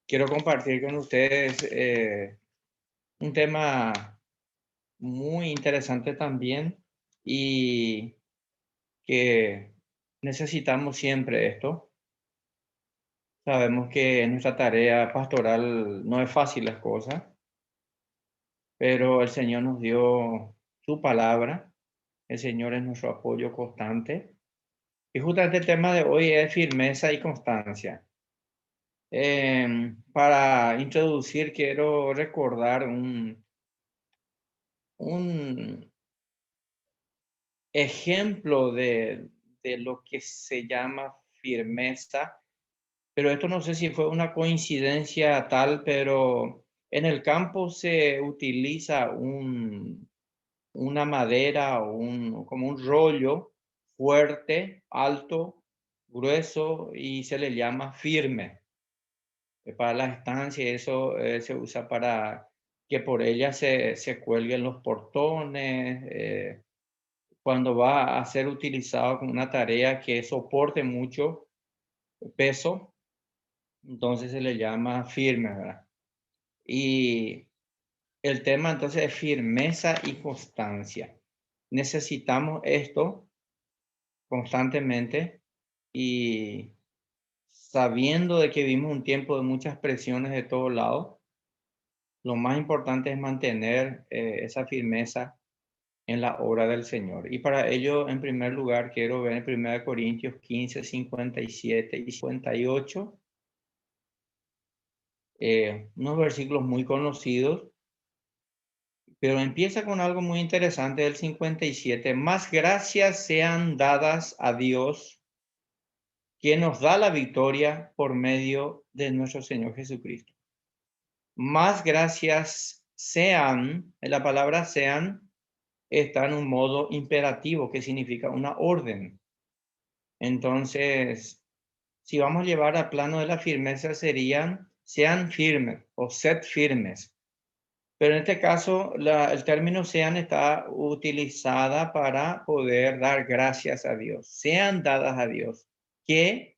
quiero compartir con ustedes un tema muy interesante también y que necesitamos siempre esto. Sabemos que en nuestra tarea pastoral no es fácil las cosas, pero el Señor nos dio su palabra. El Señor es nuestro apoyo constante. Y justamente el tema de hoy es firmeza y constancia. Para introducir, quiero recordar un ejemplo de lo que se llama firmeza, pero esto no sé si fue una coincidencia tal, pero en el campo se utiliza una madera o como un rollo fuerte, alto, grueso y se le llama firme. Para las estancias eso se usa para que por ella se cuelguen los portones, cuando va a ser utilizado con una tarea que soporte mucho peso, entonces se le llama firme, ¿verdad? Y el tema entonces es firmeza y constancia. Necesitamos esto constantemente y sabiendo de que vivimos un tiempo de muchas presiones de todos lados, lo más importante es mantener esa firmeza en la obra del Señor. Y para ello, en primer lugar, quiero ver en 1 Corintios 15, 57 y 58, unos versículos muy conocidos, pero empieza con algo muy interesante del 57. Más gracias sean dadas a Dios, que nos da la victoria por medio de nuestro Señor Jesucristo. Más gracias sean, la palabra sean está en un modo imperativo, que significa una orden. Entonces, si vamos a llevar al plano de la firmeza, sean firmes o sed firmes. Pero en este caso, el término sean está utilizada para poder dar gracias a Dios. Sean dadas a Dios. ¿Qué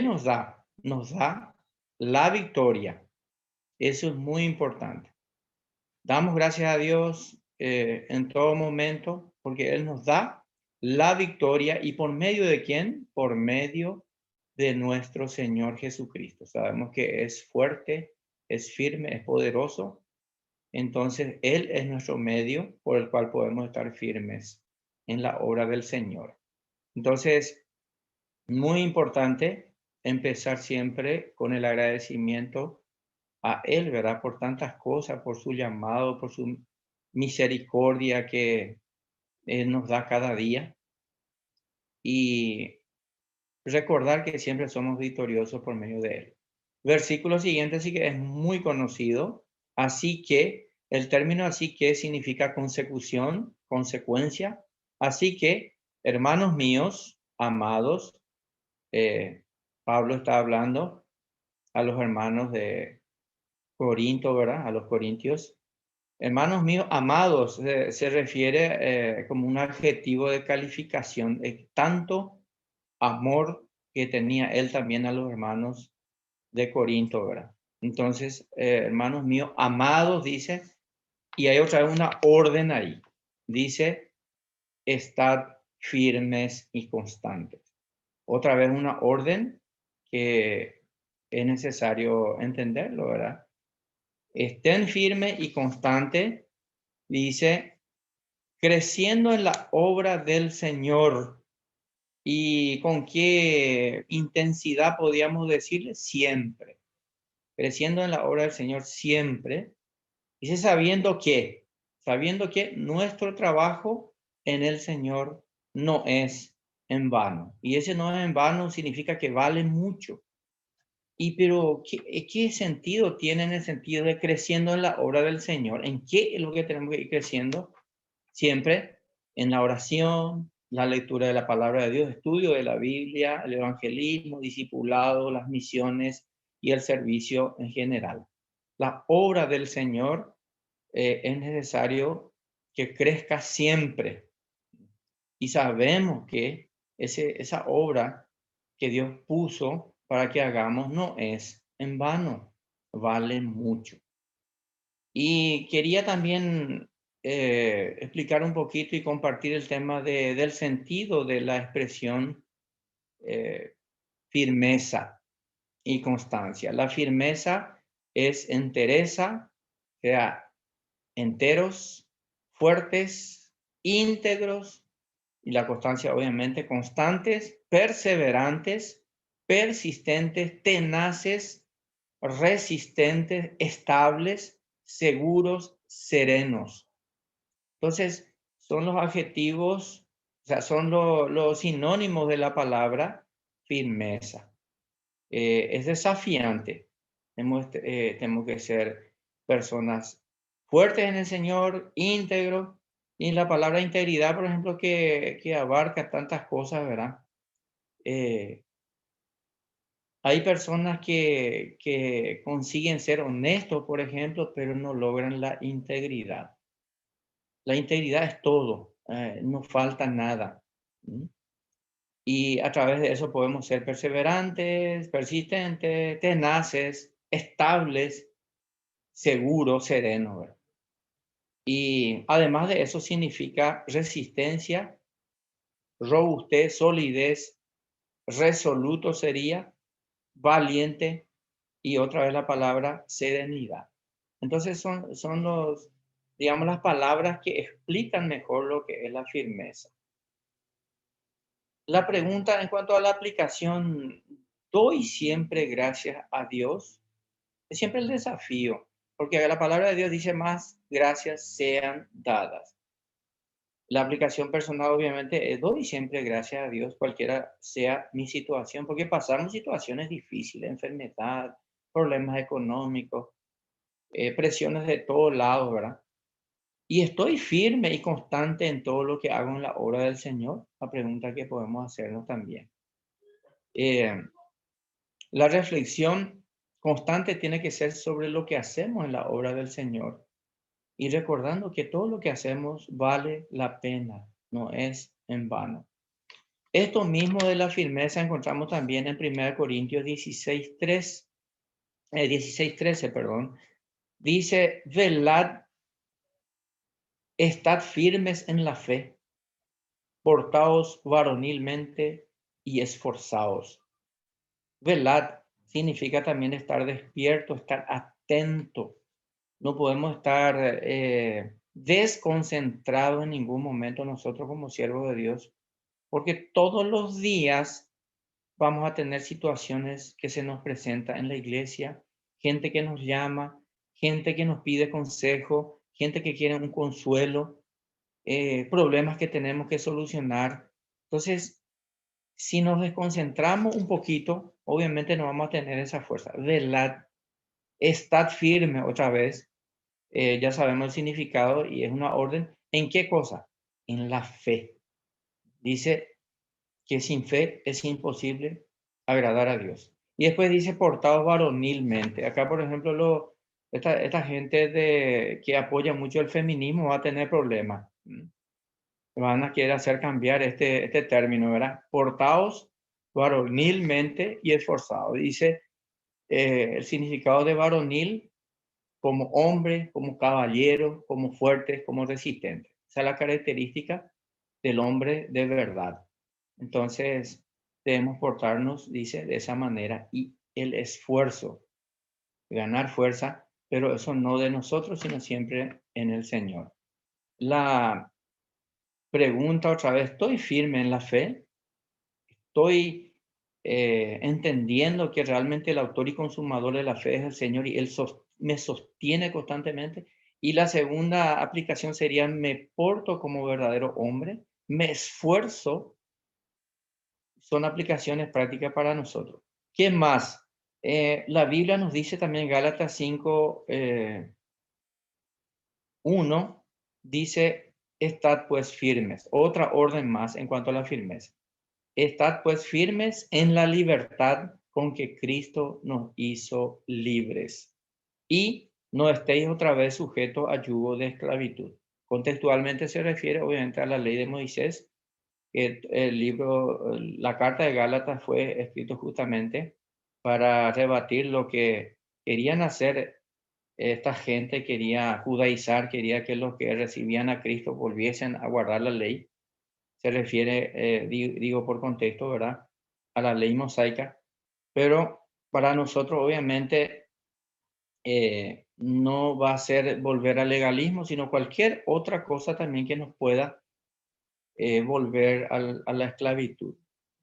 nos da? Nos da la victoria. Eso es muy importante. Damos gracias a Dios en todo momento porque Él nos da la victoria. ¿Y por medio de quién? Por medio de nuestro Señor Jesucristo. Sabemos que es fuerte, es firme, es poderoso. Entonces, Él es nuestro medio por el cual podemos estar firmes en la obra del Señor. Entonces, muy importante empezar siempre con el agradecimiento a Él, ¿verdad? Por tantas cosas, por su llamado, por su misericordia que Él nos da cada día. Y recordar que siempre somos victoriosos por medio de Él. Versículo siguiente sí que es muy conocido. Así que, el término así que significa consecución, consecuencia. Así que, hermanos míos, amados, Pablo está hablando a los hermanos de Corinto, ¿verdad? A los corintios. Hermanos míos, amados, se refiere como un adjetivo de calificación, tanto amor que tenía él también a los hermanos de Corinto, ¿verdad? Entonces, hermanos míos, amados, dice, y hay otra vez una orden ahí. Dice, estad firmes y constantes. Otra vez una orden que es necesario entenderlo, ¿verdad? Estén firmes y constantes, dice, creciendo en la obra del Señor. ¿Y con qué intensidad podríamos decirle? Siempre. Creciendo en la obra del Señor siempre. Dice, sabiendo que nuestro trabajo en el Señor no es en vano. Y ese no es en vano significa que vale mucho. Y pero, ¿qué sentido tiene en el sentido de creciendo en la obra del Señor? ¿En qué es lo que tenemos que ir creciendo? Siempre en la oración, la lectura de la palabra de Dios, estudio de la Biblia, el evangelismo, discipulado, las misiones y el servicio en general. La obra del Señor es necesario que crezca siempre. Y sabemos que esa obra que Dios puso para que hagamos no es en vano, vale mucho. Y quería también explicar un poquito y compartir el tema del sentido de la expresión eh, firmeza y constancia. La firmeza es entereza, o sea, enteros, fuertes, íntegros, y la constancia obviamente constantes, perseverantes, persistentes, tenaces, resistentes, estables, seguros, serenos. Entonces, son los adjetivos, o sea, son los sinónimos de la palabra firmeza. Es desafiante. Tenemos que ser personas fuertes en el Señor, íntegros, y la palabra integridad, por ejemplo, que abarca tantas cosas, ¿verdad? Eh, Hay personas que consiguen ser honestos, por ejemplo, pero no logran la integridad. La integridad es todo, no falta nada. ¿M? Y a través de eso podemos ser perseverantes, persistentes, tenaces, estables, seguros, serenos, ¿verdad? Y además de eso significa resistencia, robustez, solidez, resoluto sería, valiente y otra vez la palabra serenidad. Entonces son digamos, las palabras que explican mejor lo que es la firmeza. La pregunta en cuanto a la aplicación, ¿doy siempre gracias a Dios? Es siempre el desafío, porque la palabra de Dios dice más gracias sean dadas. La aplicación personal, obviamente, doy siempre gracias a Dios, cualquiera sea mi situación, porque pasamos situaciones difíciles, enfermedad, problemas económicos, presiones de todos lados, ¿verdad? Y estoy firme y constante en todo lo que hago en la obra del Señor. La pregunta que podemos hacernos también. Eh, la reflexión constante tiene que ser sobre lo que hacemos en la obra del Señor y recordando que todo lo que hacemos vale la pena, no es en vano. Esto mismo de la firmeza encontramos también en 1 Corintios 16:13, perdón. Dice, velad, estad firmes en la fe, portaos varonilmente y esforzaos. Velad significa también estar despierto, estar atento. No podemos estar desconcentrados en ningún momento nosotros como siervos de Dios, porque todos los días vamos a tener situaciones que se nos presentan en la iglesia, gente que nos llama, gente que nos pide consejo, gente que quiere un consuelo, problemas que tenemos que solucionar. Entonces, si nos desconcentramos un poquito, obviamente no vamos a tener esa fuerza. Velad, estad firme otra vez. Ya sabemos el significado y es una orden. ¿En qué cosa? En la fe. Dice que sin fe es imposible agradar a Dios. Y después dice portados varonilmente. Acá, por ejemplo, esta gente que apoya mucho el feminismo va a tener problemas. Van a querer hacer cambiar este término, ¿verdad? Portaos varonilmente y esforzados. Dice el significado de varonil como hombre, como caballero, como fuerte, como resistente. Esa es la característica del hombre de verdad. Entonces, debemos portarnos, dice, de esa manera y el esfuerzo, ganar fuerza, pero eso no de nosotros, sino siempre en el Señor. La pregunta otra vez, ¿estoy firme en la fe? ¿Estoy entendiendo que realmente el autor y consumador de la fe es el Señor y Él me sostiene constantemente? Y la segunda aplicación sería, me porto como verdadero hombre, me esfuerzo. Son aplicaciones prácticas para nosotros. ¿Qué más? La Biblia nos dice también en Gálatas 5, 1, dice, estad pues firmes. Otra orden más en cuanto a la firmeza. Estad pues firmes en la libertad con que Cristo nos hizo libres. Y no estéis otra vez sujetos a yugo de esclavitud. Contextualmente se refiere obviamente a la ley de Moisés, El libro, la carta de Gálatas fue escrito justamente para rebatir lo que querían hacer esta gente, quería judaizar, quería que los que recibían a Cristo volviesen a guardar la ley. Se refiere, digo por contexto, ¿verdad? A la ley mosaica. Pero para nosotros, obviamente, no va a ser volver al legalismo, sino cualquier otra cosa también que nos pueda volver a la esclavitud.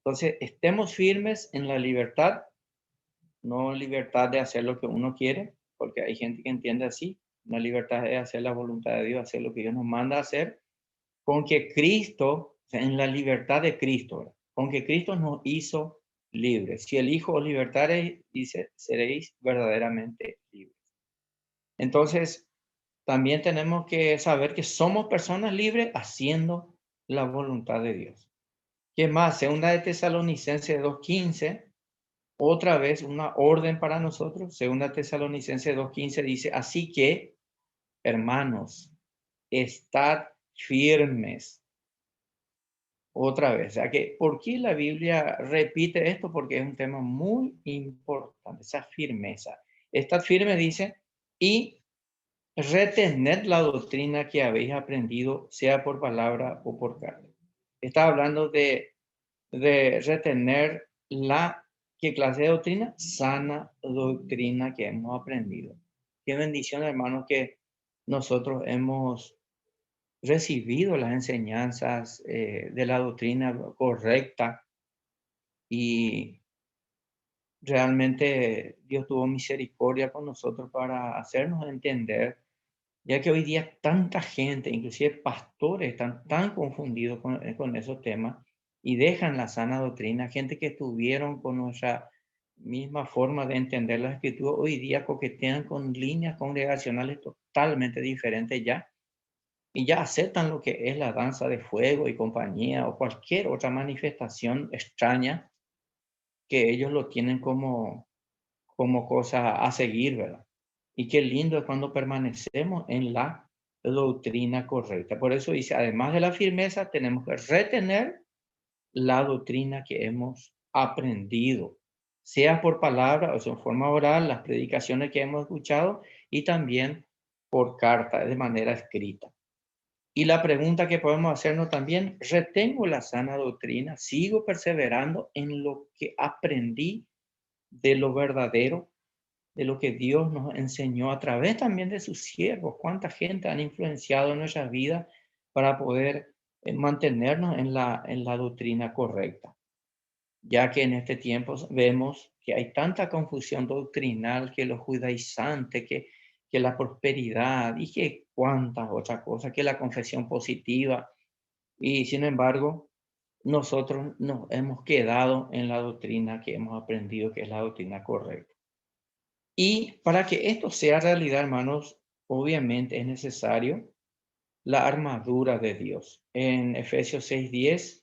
Entonces, estemos firmes en la libertad, no libertad de hacer lo que uno quiere, porque hay gente que entiende así, una libertad de hacer la voluntad de Dios, hacer lo que Dios nos manda a hacer, con que Cristo, o sea, en la libertad de Cristo, ¿verdad? Con que Cristo nos hizo libres. Si el Hijo os libertare, dice, seréis verdaderamente libres. Entonces, también tenemos que saber que somos personas libres haciendo la voluntad de Dios. ¿Qué más? Segunda de Tesalonicenses 2:15, otra vez una orden para nosotros. Segunda Tesalonicenses 2:15 dice, así que, hermanos, estad firmes. Otra vez, o sea que, ¿por qué la Biblia repite esto? Porque es un tema muy importante, esa firmeza. Estad firme, dice, y retened la doctrina que habéis aprendido, sea por palabra o por carta. Está hablando de retener ¿qué clase de doctrina? Sana doctrina que hemos aprendido. Qué bendición, hermanos, que nosotros hemos recibido las enseñanzas de la doctrina correcta y realmente Dios tuvo misericordia con nosotros para hacernos entender, ya que hoy día tanta gente, inclusive pastores, están tan confundidos con esos temas y dejan la sana doctrina. Gente que estuvieron con nuestra misma forma de entender la escritura, hoy día coquetean con líneas congregacionales totalmente diferentes ya, y ya aceptan lo que es la danza de fuego y compañía o cualquier otra manifestación extraña que ellos lo tienen como cosa a seguir, ¿verdad? Y qué lindo es cuando permanecemos en la doctrina correcta. Por eso dice, además de la firmeza, tenemos que retener la doctrina que hemos aprendido, sea por palabra o sea, en forma oral, las predicaciones que hemos escuchado y también por carta, de manera escrita. Y la pregunta que podemos hacernos también, ¿retengo la sana doctrina? ¿Sigo perseverando en lo que aprendí de lo verdadero, de lo que Dios nos enseñó a través también de sus siervos? ¿Cuánta gente han influenciado en nuestras vidas para poder mantenernos en la doctrina correcta? Ya que en este tiempo vemos que hay tanta confusión doctrinal, que los judaizantes, que la prosperidad y que cuántas otras cosas, que la confesión positiva. Y sin embargo, nosotros nos hemos quedado en la doctrina que hemos aprendido, que es la doctrina correcta. Y para que esto sea realidad, hermanos, obviamente es necesario la armadura de Dios. En Efesios 6:10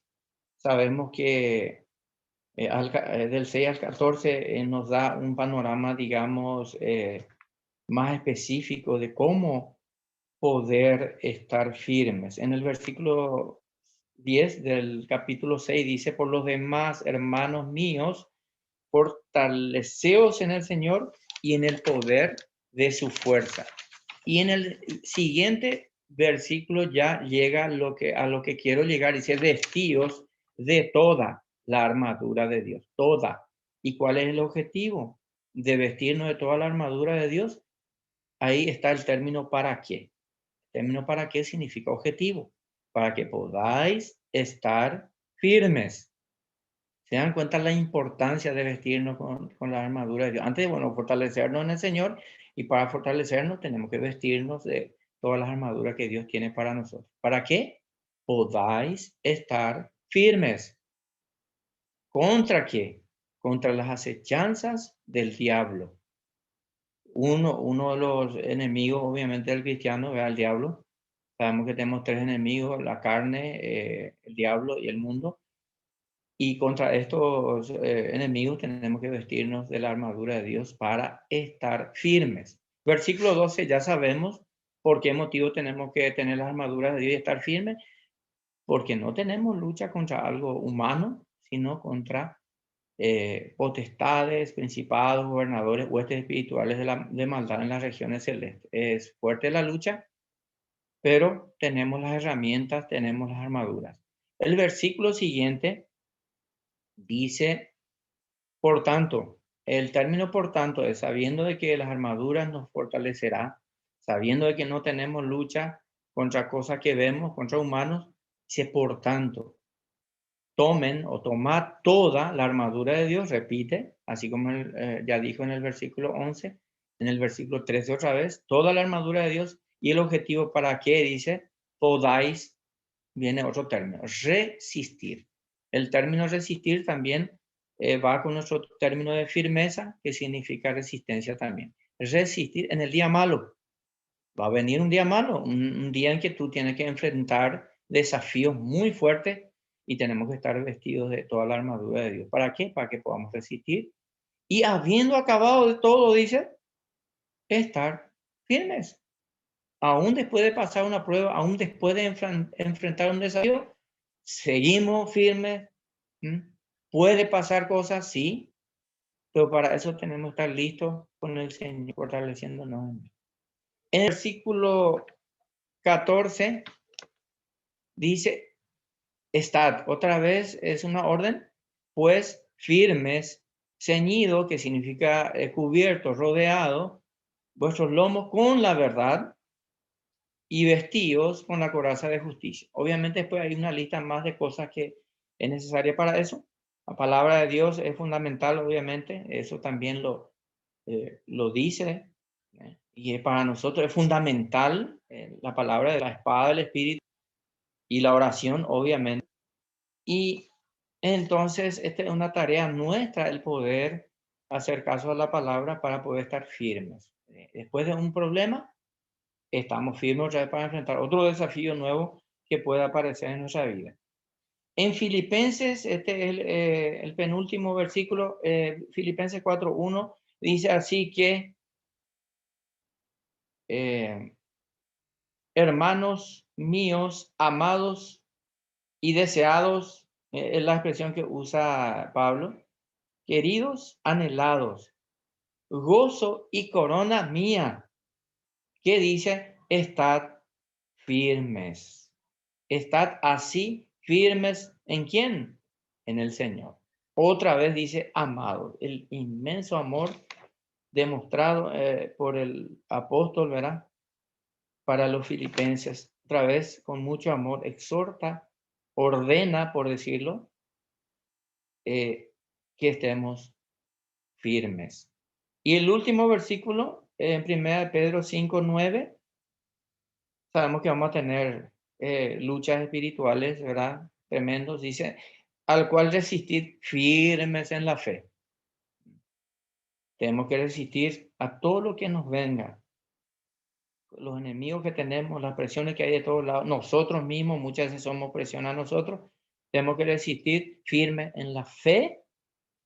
sabemos que del 6 al 14 nos da un panorama, digamos, más específico de cómo poder estar firmes. En el versículo 10 del capítulo 6 dice, por los demás, hermanos míos, fortaleceos en el Señor y en el poder de su fuerza. Y en el siguiente versículo ya llega a lo que quiero llegar, dice, vestíos de toda la armadura de Dios, toda. ¿Y cuál es el objetivo? De vestirnos de toda la armadura de Dios. Ahí está el término para qué. El término para qué significa objetivo, para que podáis estar firmes. ¿Se dan cuenta la importancia de vestirnos con la armadura de Dios? Antes, bueno, fortalecernos en el Señor, y para fortalecernos tenemos que vestirnos de todas las armaduras que Dios tiene para nosotros. ¿Para qué? Podáis estar firmes. ¿Contra qué? Contra las acechanzas del diablo. Uno de los enemigos, obviamente, del cristiano es el diablo. Sabemos que tenemos tres enemigos: la carne, el diablo y el mundo. Y contra estos enemigos tenemos que vestirnos de la armadura de Dios para estar firmes. Versículo 12, ya sabemos por qué motivo tenemos que tener las armaduras de Dios y estar firmes. porque no tenemos lucha contra algo humano, sino contra potestades, principados, gobernadores, huestes espirituales de maldad en las regiones celestes. Es fuerte la lucha, pero tenemos las herramientas, tenemos las armaduras. El versículo siguiente dice, por tanto, el término por tanto es sabiendo de que las armaduras nos fortalecerá, sabiendo de que no tenemos lucha contra cosas que vemos, contra humanos, dice por tanto, tomen o tomad toda la armadura de Dios, repite, así como ya dijo en el versículo 11, en el versículo 13 otra vez, toda la armadura de Dios y el objetivo para qué, dice, podáis, viene otro término, resistir. El término resistir también va con nuestro término de firmeza, que significa resistencia también. Resistir en el día malo. Va a venir un día malo, un día en que tú tienes que enfrentar desafíos muy fuertes y tenemos que estar vestidos de toda la armadura de Dios. ¿Para qué? Para que podamos resistir. Y habiendo acabado de todo, dice, estar firmes. Aún después de pasar una prueba, aún después de enfrentar un desafío, seguimos firmes. Puede pasar cosas, sí, pero para eso tenemos que estar listos con el Señor, fortaleciéndonos. En el versículo 14 dice, estad, otra vez es una orden, pues firmes, ceñido, que significa cubierto, rodeado, vuestros lomos con la verdad y vestidos con la coraza de justicia. Obviamente después hay una lista más de cosas que es necesaria para eso. La palabra de Dios es fundamental, obviamente, eso también lo dice, y para nosotros es fundamental la palabra de la espada del Espíritu y la oración, obviamente. Y entonces, esta es una tarea nuestra, el poder hacer caso a la palabra para poder estar firmes. Después de un problema, estamos firmes otra vez para enfrentar otro desafío nuevo que pueda aparecer en nuestra vida. En Filipenses, este es el penúltimo versículo, Filipenses 4:1, dice así que, hermanos míos, amados y deseados, es la expresión que usa Pablo, queridos, anhelados, gozo y corona mía, que dice, estad firmes. Estad así firmes ¿en quién? En el Señor. Otra vez dice, amado, el inmenso amor demostrado por el apóstol, ¿verdad? Para los filipenses. Otra vez, con mucho amor, exhorta, ordena, por decirlo, que estemos firmes. Y el último versículo, en 1 Pedro 5:9, sabemos que vamos a tener luchas espirituales, ¿verdad? Tremendos, dice, al cual resistir firmes en la fe. Tenemos que resistir a todo lo que nos venga. Los enemigos que tenemos, las presiones que hay de todos lados, nosotros mismos muchas veces somos presión a nosotros. Tenemos que resistir firmes en la fe,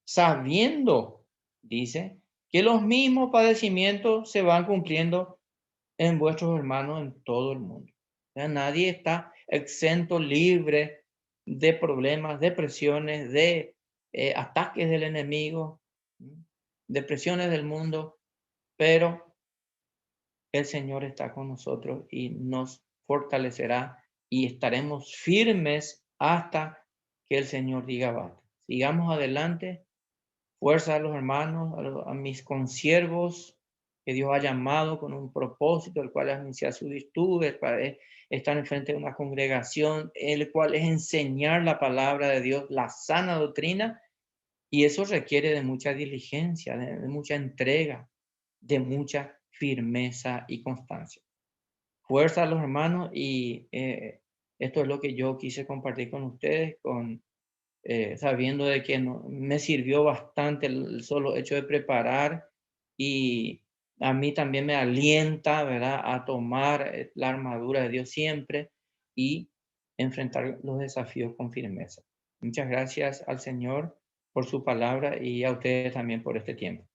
sabiendo, dice, que los mismos padecimientos se van cumpliendo en vuestros hermanos en todo el mundo. O sea, nadie está exento, libre de problemas, de presiones, de ataques del enemigo, de presiones del mundo, pero el Señor está con nosotros y nos fortalecerá y estaremos firmes hasta que el Señor diga basta. Sigamos adelante. Fuerza a los hermanos, a mis consiervos que Dios ha llamado con un propósito, el cual es anunciar su virtud, el cual es estar enfrente de una congregación, el cual es enseñar la palabra de Dios, la sana doctrina, y eso requiere de mucha diligencia, de mucha entrega, de mucha firmeza y constancia. Fuerza a los hermanos y esto es lo que yo quise compartir con ustedes, sabiendo de que me sirvió bastante el solo hecho de preparar y a mí también me alienta, ¿verdad?, a tomar la armadura de Dios siempre y enfrentar los desafíos con firmeza. Muchas gracias al Señor por su palabra y a ustedes también por este tiempo.